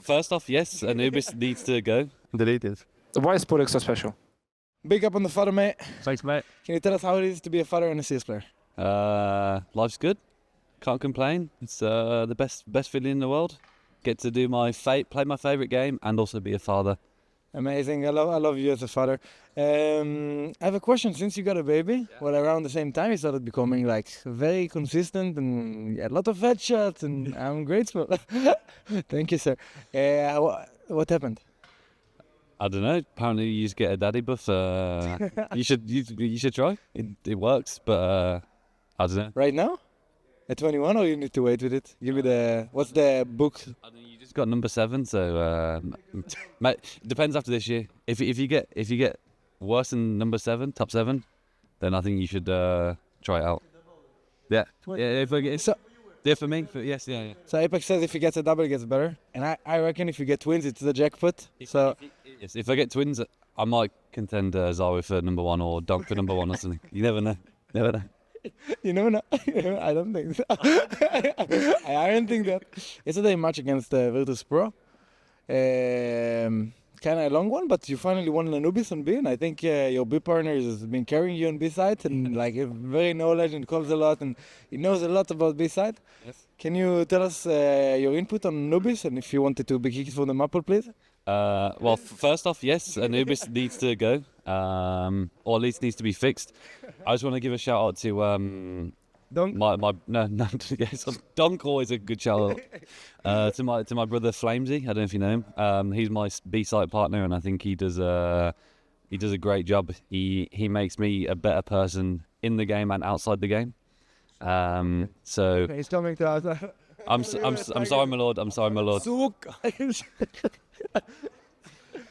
First off, yes, Anubis needs to go. Deleted. Why is Spodek so special? Big up on the father, mate. Thanks, mate. Can you tell us how it is to be a father and a CS player? Life's good. Can't complain. It's the best feeling in the world. Get to do play my favorite game, and also be a father. Amazing. I love you as a father. I have a question. Since you got a baby, well, around the same time, you started becoming like very consistent and a lot of headshots, and I'm grateful. Thank you, sir. What happened? I don't know. Apparently, you just get a daddy buff. You should try. It works, but I don't know. Right now? At 21, or you need to wait with it? Give me what's the book? I don't know, you just got number 7, so depends after this year. If you get worse than number 7, top 7, then I think you should try it out. Yeah, if I get for me, yes, yeah. So Apex says if he gets a double, it gets better, and I reckon if you get twins, it's the jackpot. If I get twins, I might contend Zawi for number 1 or Dunk for number 1 or something. You never know. You never know. I don't think so. I don't think that. Yesterday match against Virtus.pro. Kind of a long one, but you finally won Anubis on B, and I think your B partner has been carrying you on B side, and like very knowledge and calls a lot, and he knows a lot about B side. Yes. Can you tell us your input on Anubis, and if you wanted to be kicked for the maple, please? Well, first off, yes, Anubis needs to go, or at least needs to be fixed. I just want to give a shout out to Dunk. Yes, Dunk, always a good shout out. To my brother flameZ. I don't know if you know him. He's my B side partner, and I think he does a great job. He makes me a better person in the game and outside the game. So He's coming to us. I'm sorry, my lord. I'm sorry, my lord.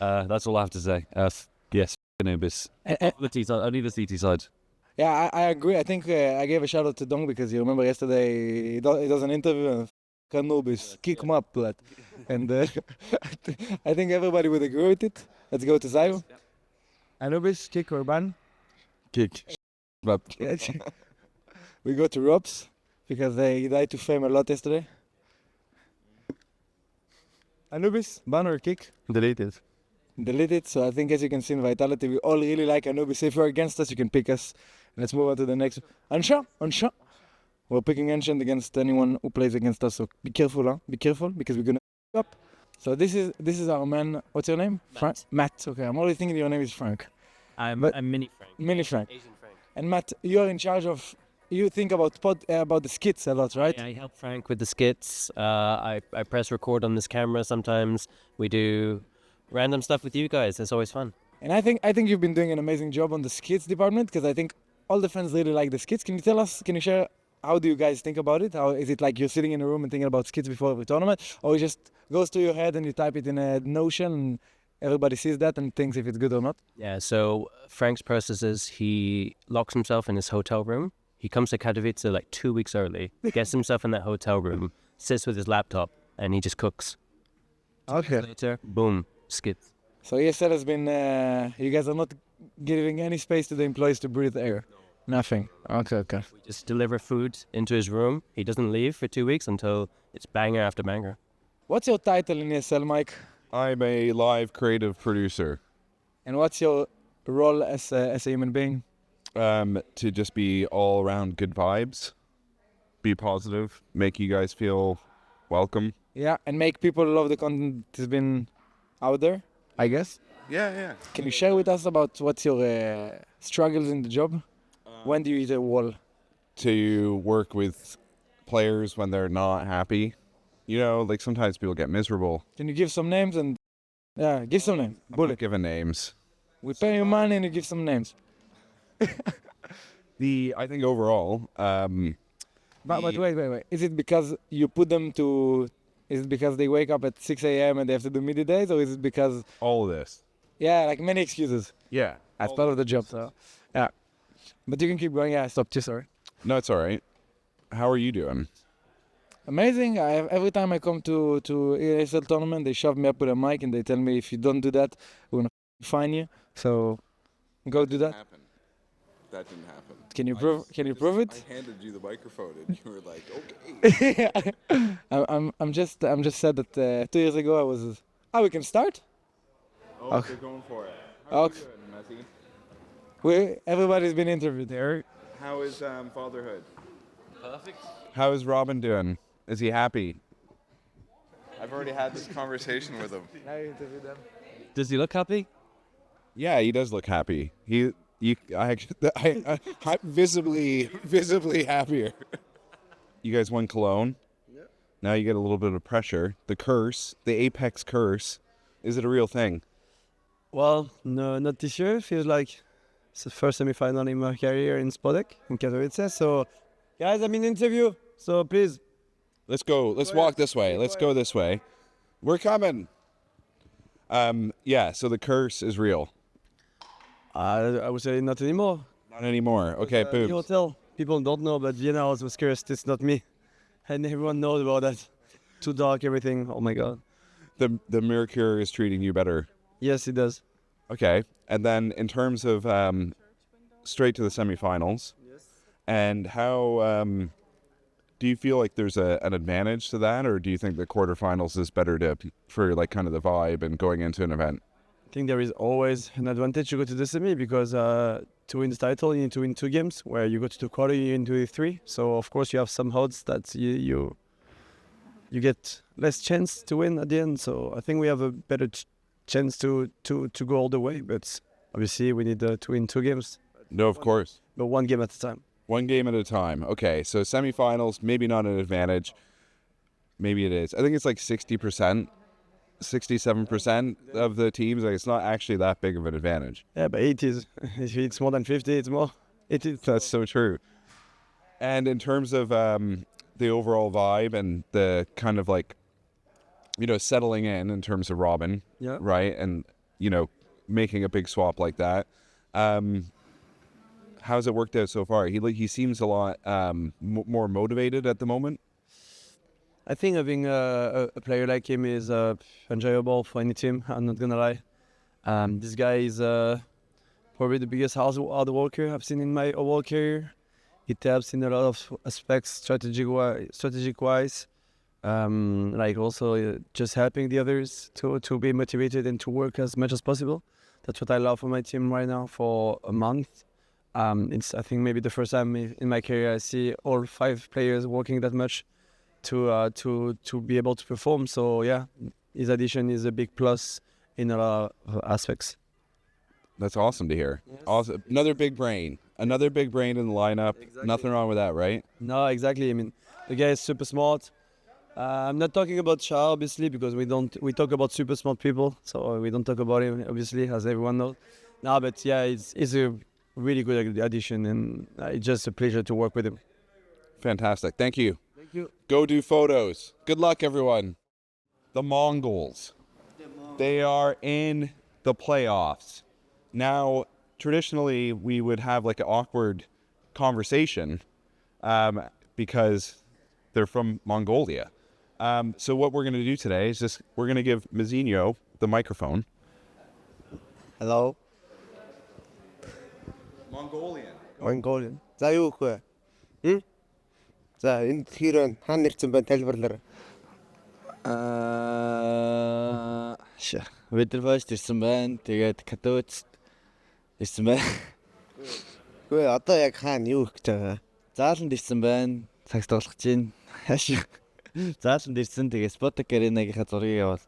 That's all I have to say. Yes, Anubis. The T side, only the CT side. Yeah, I agree. I think I gave a shout out to Dong because you remember yesterday he does an interview and Anubis, kick him up, blood. And I think everybody would agree with it. Let's go to Zayu. Anubis, kick or ban? Kick. We go to Robs because they died to fame a lot yesterday. Anubis, ban or kick? Deleted. Delete it. So I think as you can see in Vitality, we all really like Anubis. If you're against us, you can pick us. Let's move on to the next. Ansha. We're picking Ancient against anyone who plays against us. So be careful, huh? Be careful because we're gonna up. So this is our man. What's your name? Matt. Matt. Okay, I'm always thinking your name is Frank. I'm Mini Frank. Mini Frank. Asian Frank. And Matt, you're in charge of. You think about the skits a lot, right? Yeah, I help Frank with the skits. I press record on this camera sometimes. We do random stuff with you guys. It's always fun. And I think you've been doing an amazing job on the skits department because I think all the fans really like the skits. Can you share how do you guys think about it? How is it like you're sitting in a room and thinking about skits before every tournament, or it just goes through your head and you type it in a Notion and everybody sees that and thinks if it's good or not? Yeah, so Frank's process is he locks himself in his hotel room. He comes to Katowice like 2 weeks early, gets himself in that hotel room, sits with his laptop, and he just cooks. 2 Okay. days later, boom, skits. So ESL has been, you guys are not giving any space to the employees to breathe air? Nothing. Okay. We just deliver food into his room. He doesn't leave for 2 weeks until it's banger after banger. What's your title in ESL, Mike? I'm a live creative producer. And what's your role as a human being? To just be all around good vibes, be positive, make you guys feel welcome. Yeah, and make people love the content that's been out there, I guess. Yeah. Can you share with us about what's your struggles in the job? When do you hit a wall? To work with players when they're not happy. You know, like sometimes people get miserable. Can you give some names and... Yeah, give some names. I'm Bullet. not giving names. We pay you money and you give some names. I think overall, But wait. Is it because you put them to... Is it because they wake up at 6 a.m. and they have to do midi days? Or is it because... all of this. Yeah, like many excuses. Yeah. That's part of the job, so... Yeah. But you can keep going. Yeah, I stopped you, sorry. No, it's all right. How are you doing? Amazing. Every time I come to ESL tournament, they shove me up with a mic and they tell me if you don't do that, we're gonna fine you. So go do that. That didn't happen. Can you prove? Can you prove it? I handed you the microphone and you were like, okay. I'm just sad that 2 years ago I was. Oh, we can start. Oh, Okay. they're going for it. Okay. Everybody's been interviewed here. How is fatherhood? Perfect. How is Robin doing? Is he happy? I've already had this conversation with him. Now you interview them. Does he look happy? Yeah, he does look happy. I'm visibly happier. You guys won Cologne. Yeah. Now you get a little bit of pressure. The curse, the apex curse, is it a real thing? Well, no, not this year. Feels like it's the first semi-final in my career in Spodek in Katowice. So, guys, I'm in interview. So please. Let's go. Let's walk this way. Let's go this way. We're coming. Yeah. So the curse is real. I would say not anymore. Not anymore. Okay, The boom. hotel, people don't know, but Vienna was cursed. It's not me. And everyone knows about that. Too dark, everything. Oh my God. The Mercure is treating you better. Yes, it does. Okay. And then in terms of straight to the semifinals, and how do you feel like there's an advantage to that, or do you think the quarterfinals is better for like kind of the vibe and going into an event? I think there is always an advantage to go to the semi because to win the title, you need to win 2 games. Where you go to the quarter, you need to win 3. So of course you have some odds that you get less chance to win at the end. So I think we have a better chance to go all the way. But obviously we need to win 2 games. No, of course. But 1 game at a time. 1 game at a time. Okay, so semifinals, maybe not an advantage. Maybe it is. I think it's like 60%, 67% of the teams. Like it's not actually that big of an advantage. Yeah, but it is. If it's more than 50, it's more. It is. That's so true. And in terms of the overall vibe and the kind of like, settling in terms of Robin, Yeah. right? And, making a big swap like that. How's it worked out so far? He seems a lot more motivated at the moment. I think having a player like him is enjoyable for any team. I'm not gonna lie. This guy is probably the biggest hard worker I've seen in my whole career. It helps in a lot of aspects, strategic wise. Like also just helping the others to be motivated and to work as much as possible. That's what I love for my team right now for a month. It's I think maybe the first time in my career I see all 5 players working that much to be able to perform. So yeah, his addition is a big plus in a lot of aspects. That's awesome to hear. Yes. Awesome. Another big brain in the lineup. Exactly. Nothing wrong with that, right? No, exactly. I mean, the guy is super smart. I'm not talking about Shah, obviously, because we talk about super smart people, so we don't talk about him, obviously, as everyone knows. No, but yeah, it's a really good addition, and it's just a pleasure to work with him. Fantastic. Thank you. Thank you. Go do photos. Good luck, everyone. The Mongols. They are in the playoffs. Now, traditionally, we would have like an awkward conversation because they're from Mongolia. So what we're going to do today is we're going to give Mazinho the microphone. Hello. Mongolian. За юу вэ? За энэ тэгэхээр хаана нэрсэн байна тайлбарлаарай. Virtus.pro ирсэн байна. Тэгээд Katowice ирсэн байна. Үгүй одоо яг хаана юу гэж байгаа? Зааланд ирсэн байна. Цагт тоглох чинь. Хааш. Зааланд ирсэн. Тэгээд Spodek Arena-гийнхаа зургийг явал.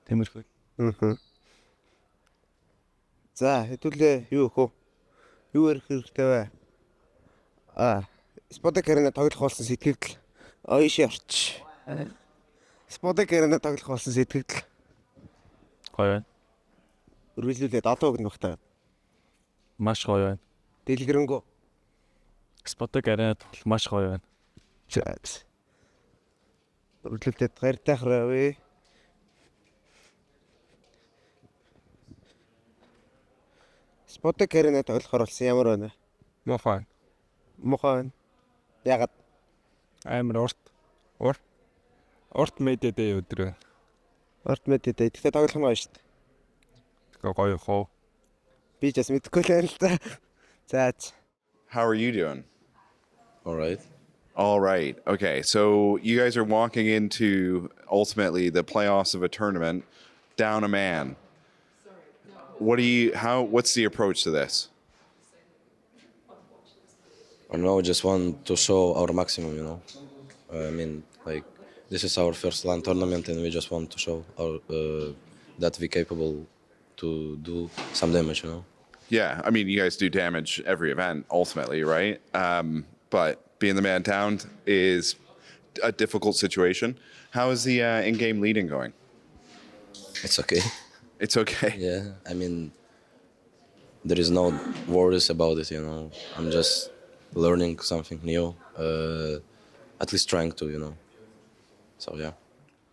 Тиймэрхүү. За хэдүүлээ юу хөө? Юу ярих хэрэгтэй вэ? Spodek Arena тоглох болсон сэтгэл. Ойш орч. Spodek Arena тоглох болсон сэтгэл. Гоё байна. Үргэлжлүүлээд одоо өгнө багтаа. Маш гоё байна. Дэлгэрэнгүй. Spodek Arena тоглох маш гоё байна. Үргэлжлүүлээд гайртай хараа. Spodek Arena тоглохоор болсон ямар байна? Мохоо. Мохоо. Ягаад? Амар урт мэдээдээ өдрөө. Орт мэдээ. Тэгтээ тоглох нь гоё шүү дээ. Гоё хоо. Би ч бас мэдэхгүй л байна л да. That. How are you doing? All right. All right. Okay. So you guys are walking into ultimately the playoffs of a tournament down a man. What's the approach to this? I know, just want to show our maximum, I mean, like, this is our first LAN tournament and we just want to show our that we're capable to do some damage. Yeah. I mean, you guys do damage every event ultimately, right? But being the man down is a difficult situation. How is the in-game leading going? It's okay. It's okay. Yeah, I mean, there is no worries about it, I'm just learning something new, at least trying to, So, yeah.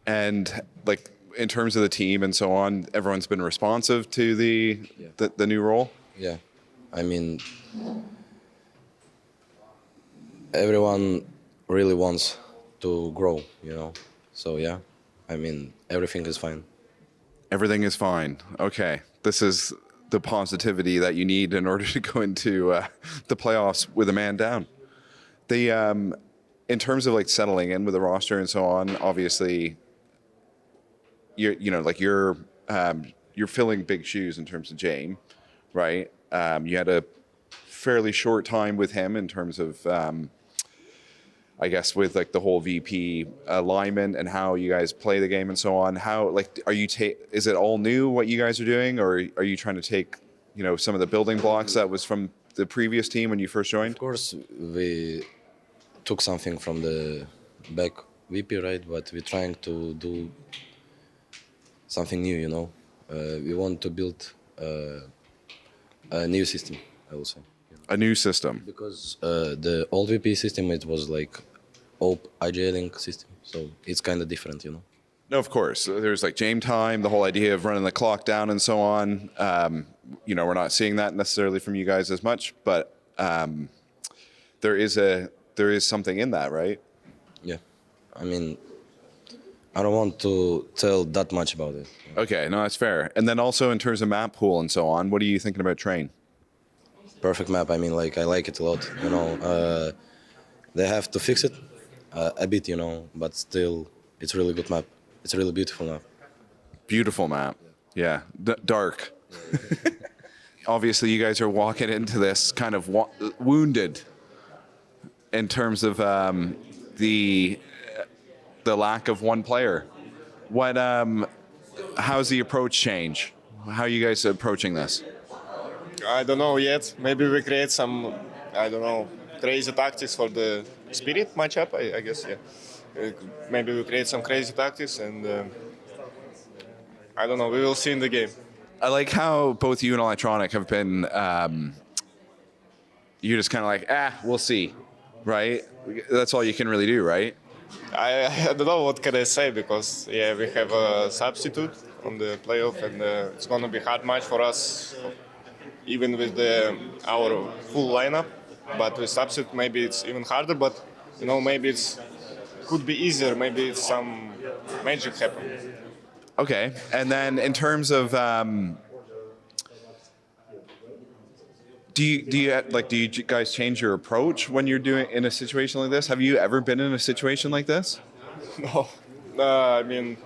And like in terms of the team and so on, everyone's been responsive to the new role? Yeah, I mean, everyone really wants to grow, So, yeah, I mean, everything is fine. Everything is fine. Okay. This is the positivity that you need in order to go into the playoffs with a man down. In terms of like settling in with the roster and so on, obviously, you're filling big shoes in terms of James, right? You had a fairly short time with him in terms of, I guess, with like the whole VP alignment and how you guys play the game and so on. How like is it all new what you guys are doing, or are you trying to take some of the building blocks that was from the previous team when you first joined? Of course, we took something from the back VP, right? But we're trying to do something new, We want to build a new system, I would say. A new system. Because the old VP system, it was like IGLing system, so it's kind of different, No, of course. There's like James time, the whole idea of running the clock down and so on. We're not seeing that necessarily from you guys as much, but there is something in that, right? Yeah, I mean, I don't want to tell that much about it. Okay, no, that's fair. And then also in terms of map pool and so on, what are you thinking about Train? Perfect map. I mean, like, I like it a lot. They have to fix it a bit, but still, it's a really good map. It's a really beautiful map. Beautiful map. Yeah, dark. Obviously, you guys are walking into this kind of wounded in terms of the lack of one player. How's the approach change? How are you guys approaching this? I don't know yet. Maybe we create some, crazy tactics for the Spirit matchup, I guess, yeah. Maybe we create some crazy tactics and I don't know, we will see in the game. I like how both you and Electronic have been, you're just kind of like, we'll see, right? That's all you can really do, right? I don't know what can I say because, we have a substitute on the playoff and it's going to be a hard match for us, even with our full lineup. But with substitute, maybe it's even harder, but, maybe it's could be easier. Maybe it's some magic happen. Okay, and then in terms of, do you guys change your approach when you're doing in a situation like this? Have you ever been in a situation like this? No, I mean,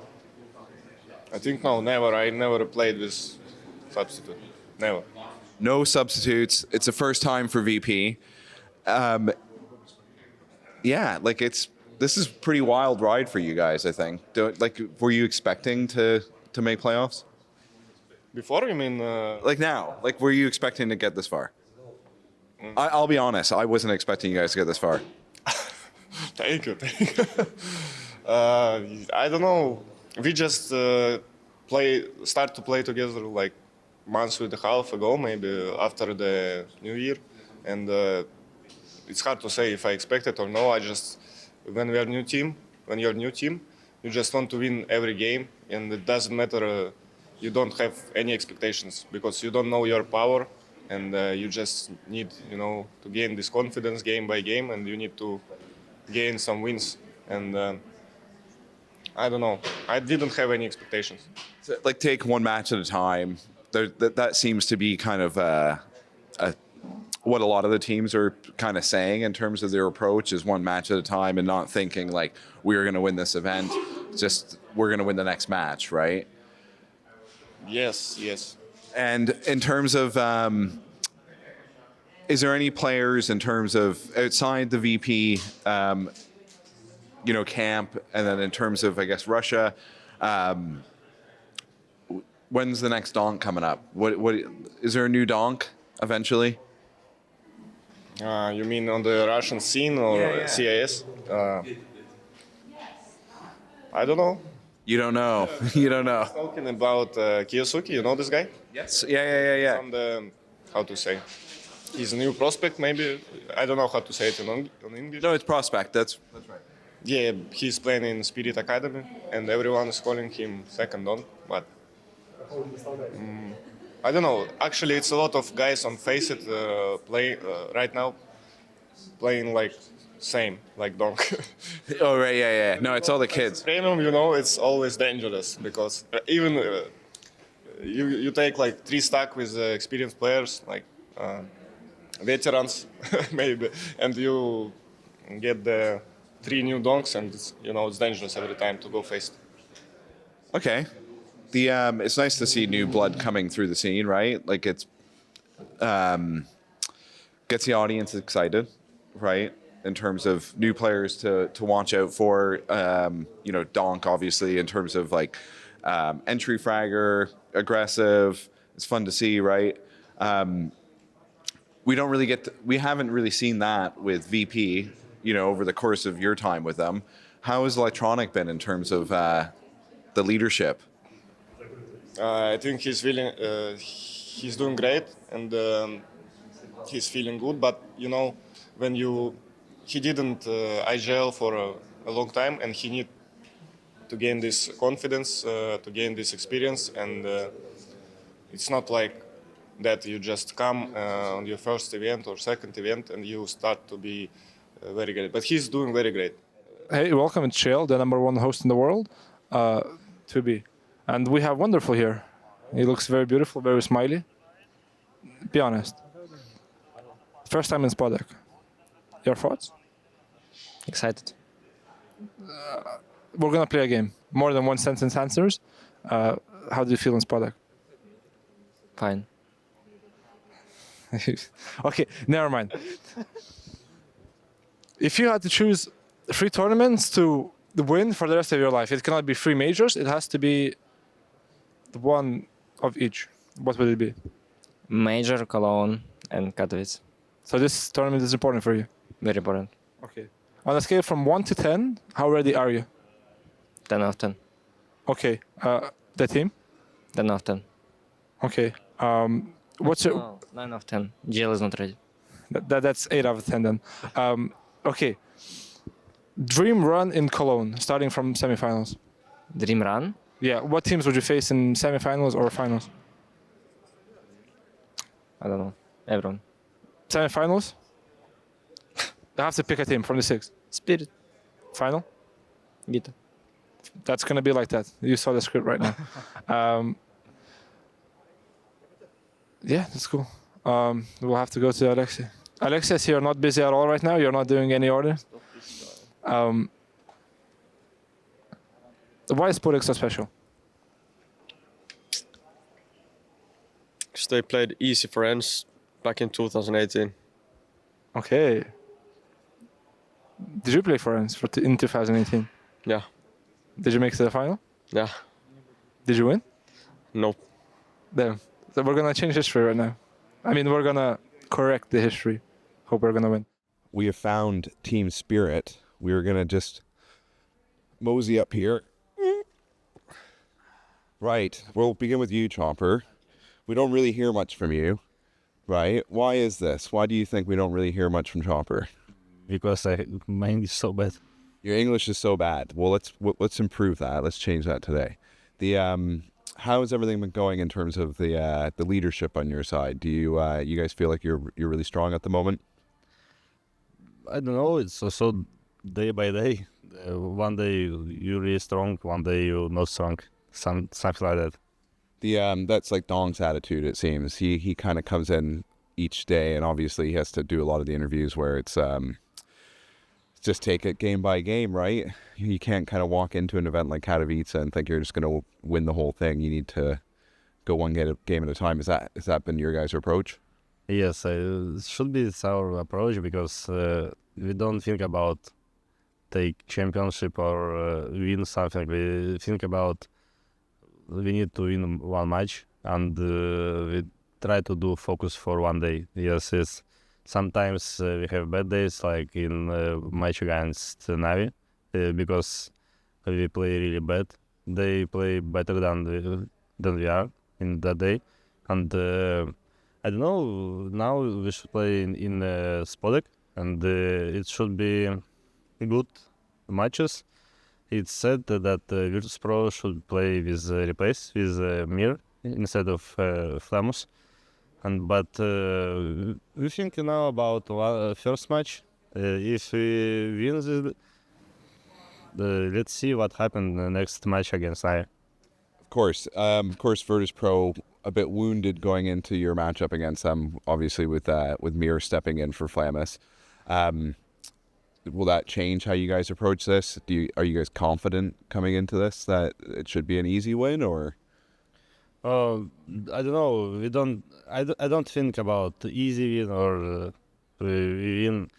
I think no, never. I never played with substitute, never. No substitutes. It's the first time for VP. This is a pretty wild ride for you guys, I think. Were you expecting to make playoffs? Before, you mean? Now, were you expecting to get this far? I'll be honest, I wasn't expecting you guys to get this far. Thank you. I don't know. We just start to play together like months and a half ago, maybe after the New Year, and it's hard to say if I expect it or no. When you're a new team, you just want to win every game, and it doesn't matter. You don't have any expectations because you don't know your power, and you just need, to gain this confidence game by game, and you need to gain some wins. And I don't know. I didn't have any expectations. So, take one match at a time. That seems to be kind of what a lot of the teams are kind of saying in terms of their approach is one match at a time and not thinking like we're going to win this event, just we're going to win the next match, right? Yes. And in terms of, is there any players in terms of outside the VP, camp, and then in terms of, I guess, Russia, when's the next donk coming up? What is there a new donk eventually? You mean on the Russian scene or CIS? I don't know. You don't know. You don't know. Talking about Kiyosuke, you know this guy? Yes. Yeah. On the, how to say? He's a new prospect, maybe. I don't know how to say it in English. No, it's prospect. That's right. Yeah, he's playing in Spirit Academy, and everyone is calling him second on. But I don't know. Actually, it's a lot of guys on Face It play right now, playing like same like donk. Oh right, yeah. No, it's all the kids. Premium, it's always dangerous because even you take like 3 stack with experienced players, like veterans maybe, and you get the 3 new donks, and it's dangerous every time to go face. Okay. It's nice to see new blood coming through the scene, right? Like it's gets the audience excited, right? In terms of new players to watch out for, donk obviously in terms of like entry fragger, aggressive. It's fun to see, right? We haven't really seen that with VP, over the course of your time with them. How has Electronic been in terms of the leadership? I think he's doing great, and he's feeling good. But when he didn't IGL for a long time, and he need to gain this confidence, to gain this experience, and it's not like that you just come on your first event or second event and you start to be very great. But he's doing very great. Hey, welcome, it's Shale, the #1 host in the world, to be. And we have Wonderful here. He looks very beautiful, very smiley. Be honest. First time in Spodek. Your thoughts? Excited. We're going to play a game. More than one sentence answers. How do you feel in Spodek? Fine. Okay, never mind. If you had to choose 3 tournaments to win for the rest of your life, it cannot be 3 majors. It has to be one of each. What would it be? Major, Cologne, and Katowice. So this tournament is important for you? Very important. Okay. On a scale from 1 to 10, how ready are you? 10 out of 10. Okay. The team? 10 out of 10. Okay. What's your... No, 9 out of 10. GL is not ready. That's 8 out of 10 then. Okay. Dream run in Cologne, starting from semifinals. Dream run? Yeah. What teams would you face in semifinals or finals? I don't know. Everyone. Semifinals? You have to pick a team from the 6. Spirit. Final? Gita. That's going to be like that. You saw the script right now. Yeah, that's cool. We'll have to go to Alexei. Alexei, you're not busy at all right now? You're not doing any orders? Why is Spodek so special? Because they played easy for ends back in 2018. Okay. Did you play for ends in 2018? Yeah. Did you make it to the final? Yeah. Did you win? Nope. Damn. So we're going to change history right now. I mean, we're going to correct the history. Hope we're going to win. We have found Team Spirit. We were going to just mosey up here. Right. We'll begin with you, Chopper. We don't really hear much from you, right? Why is this? Why do you think we don't really hear much from Chopper? Because my English is so bad. Your English is so bad. Well, let's improve that. Let's change that today. How has everything been going in terms of the leadership on your side? Do you guys feel like you're really strong at the moment? I don't know. It's also day by day. One day you're really strong. One day you're not strong. Something like that. That's like Dong's attitude. It seems he kind of comes in each day, and obviously he has to do a lot of the interviews where it's just take it game by game, right? You can't kind of walk into an event like Katowice and think you're just going to win the whole thing. You need to go one game at a time. Has that been your guys' approach? Yes, it should be our approach because we don't think about take championship or win something. We think about we need to win one match, and we try to do focus for one day. Yes, sometimes we have bad days, like in match against Navi, because we play really bad. They play better than we are in that day, and I don't know. Now we should play in Spodek, and it should be good matches. It's said that Virtus.pro should play with replace with Mir instead of flameZ. But we think now about first match. If we win this, let's see what happens the next match against Naya. Of course, Virtus.pro a bit wounded going into your matchup against them. Obviously, with Mir stepping in for flameZ. Will that change how you guys approach this? Are you guys confident coming into this that it should be an easy win, or? I don't know. I don't think about easy win or win.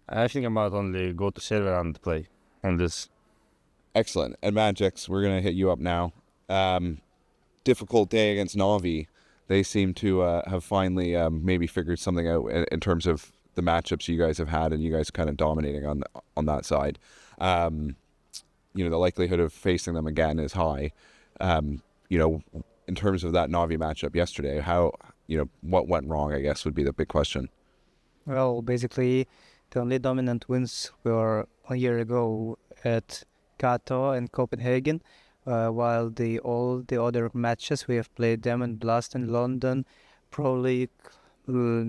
I think about only go to server and play on this. Excellent. And Magix, we're gonna hit you up now. Difficult day against Navi. They seem to have finally maybe figured something out in terms of the matchups you guys have had, and you guys kind of dominating on that side. The likelihood of facing them again is high. In terms of that Navi matchup yesterday, what went wrong, I guess, would be the big question. Well, basically, the only dominant wins were 1 year ago at Kato and Copenhagen, while all the other matches we have played them in Blast in London, Pro League,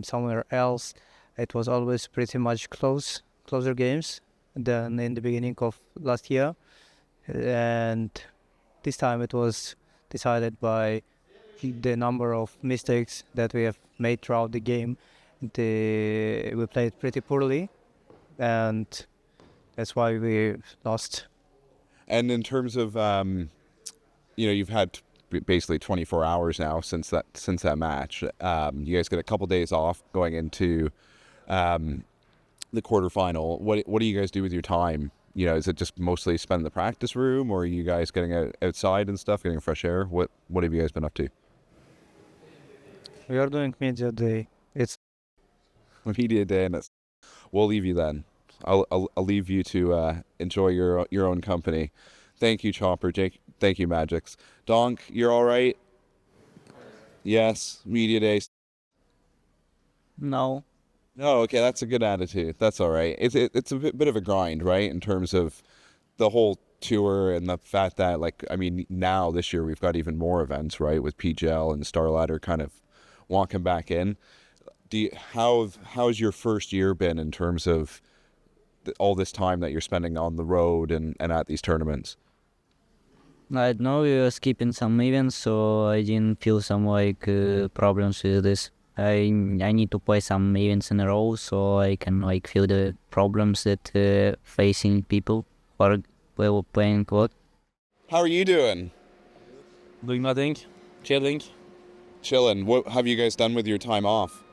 somewhere else. It was always pretty much closer games than in the beginning of last year, and this time it was decided by the number of mistakes that we have made throughout the game. We played pretty poorly, and that's why we lost. And in terms of, you've had basically 24 hours now since that match. You guys get a couple days off going into the quarterfinal. What do you guys do with your time? Is it just mostly spend in the practice room, or are you guys getting outside and stuff, getting fresh air? What have you guys been up to? We are doing media day. It's media day, and we'll leave you then. I'll leave you to enjoy your own company. Thank you, Chopper. Jake. Thank you, Magix. Donk, you're all right? Yes. Media day. No. Oh, okay, that's a good attitude. That's all right. It's a bit of a grind, right, in terms of the whole tour and the fact that, now this year we've got even more events, right, with PGL and Starladder kind of walking back in. How's your first year been in terms of all this time that you're spending on the road and at these tournaments? I don't know, we were skipping some events, so I didn't feel some problems with this. I need to play some events in a row, so I can feel the problems that facing people who are playing what. How are you doing? Doing nothing, chilling. Chilling. What have you guys done with your time off?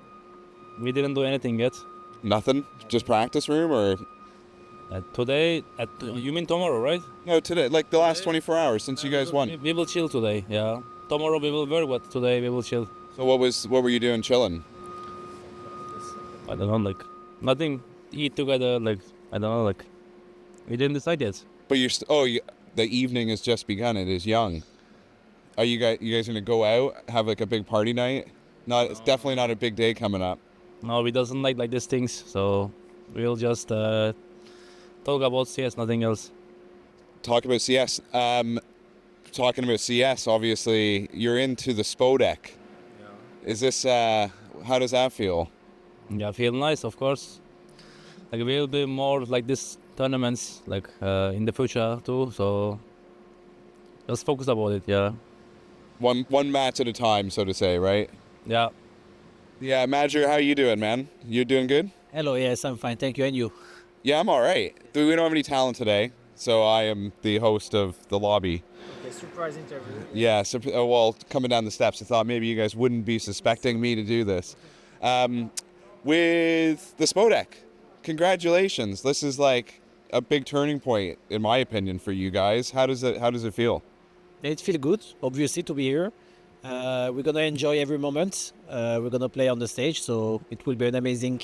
We didn't do anything yet. Nothing? Just practice room, or? Today, you mean tomorrow, right? No, today, like the last 24 hours since you guys won. We will chill today, yeah. Tomorrow we will work, but today we will chill. So what were you doing chilling? I don't know, nothing. Eat together, I don't know, we didn't decide yet. But the evening has just begun. It is young. Are you guys gonna go out, have a big party night? It's definitely not a big day coming up. No, we doesn't like these things, so we'll just talk about CS, nothing else. Talk about CS. Talking about CS, obviously you're into the Spodek. Is this, how does that feel? Yeah, feel nice, of course. We'll be more like this tournaments, in the future too, so just focus about it, yeah. One match at a time, so to say, right? Yeah. Yeah, Madger, how you doing, man? You doing good? Hello, yes, I'm fine, thank you. And you? Yeah, I'm all right. We don't have any talent today, so I am the host of the lobby. Okay, surprise interview. Yeah, so, well, coming down the steps, I thought maybe you guys wouldn't be suspecting me to do this. With the Spodek, congratulations. This is like a big turning point, in my opinion, for you guys. How does it feel? It feels good, obviously, to be here. We're gonna enjoy every moment. We're gonna play on the stage, so it will be an amazing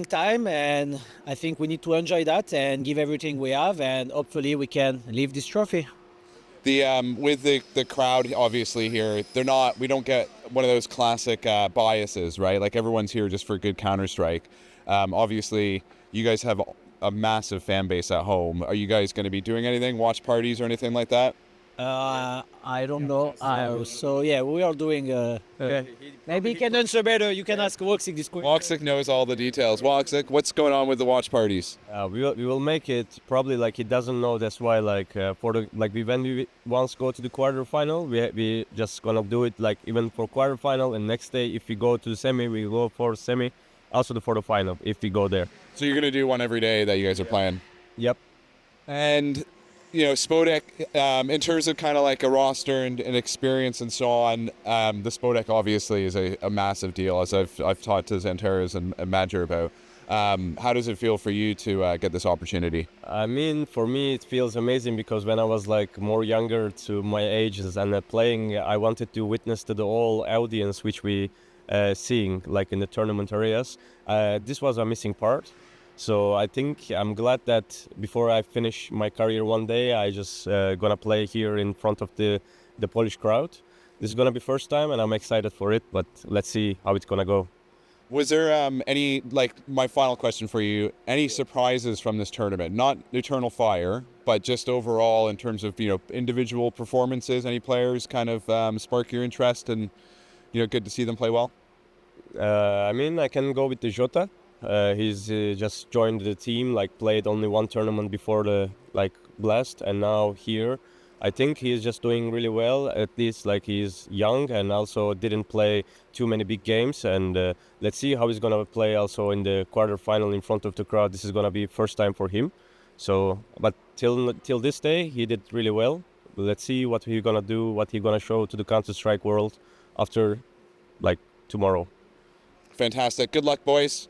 time. And I think we need to enjoy that and give everything we have, and hopefully we can leave this trophy. With the crowd, obviously here, we don't get one of those classic biases, right? Like everyone's here just for good Counter-Strike. Obviously, you guys have a massive fan base at home. Are you guys going to be doing anything, watch parties or anything like that? I don't know. So yeah, we are doing. Maybe you can answer better. You can ask Woksik this question. Woksik knows all the details. Woksik, what's going on with the watch parties? We will make it probably like he doesn't know. That's why when we once go to the quarterfinal, we just gonna do it like even for quarterfinal, and next day if we go to the semi, we go for semi, also for the final if we go there. So you're gonna do one every day that you guys are playing. Yep. And Spodek, in terms of kind of like a roster and experience and so on, the Spodek obviously is a massive deal, as I've talked to Xantaras and Madger about. How does it feel for you to get this opportunity? I mean, for me, it feels amazing because when I was like more younger to my ages and playing, I wanted to witness to the whole audience which we seeing like in the tournament areas. This was a missing part. So I think I'm glad that before I finish my career one day, I just gonna play here in front of the Polish crowd. This is gonna be first time, and I'm excited for it. But let's see how it's gonna go. Was there any, like, my final question for you, any surprises from this tournament? Not Eternal Fire, but just overall in terms of individual performances. Any players kind of spark your interest, and good to see them play well? I mean, I can go with the Jota. He's just joined the team, like played only one tournament before the blast, and now here. I think he's just doing really well. At least like he's young and also didn't play too many big games. And let's see how he's gonna play also in the quarterfinal in front of the crowd. This is gonna be first time for him. So, but till this day, he did really well. Let's see what he's gonna do, what he's gonna show to the Counter-Strike world after tomorrow. Fantastic. Good luck, boys.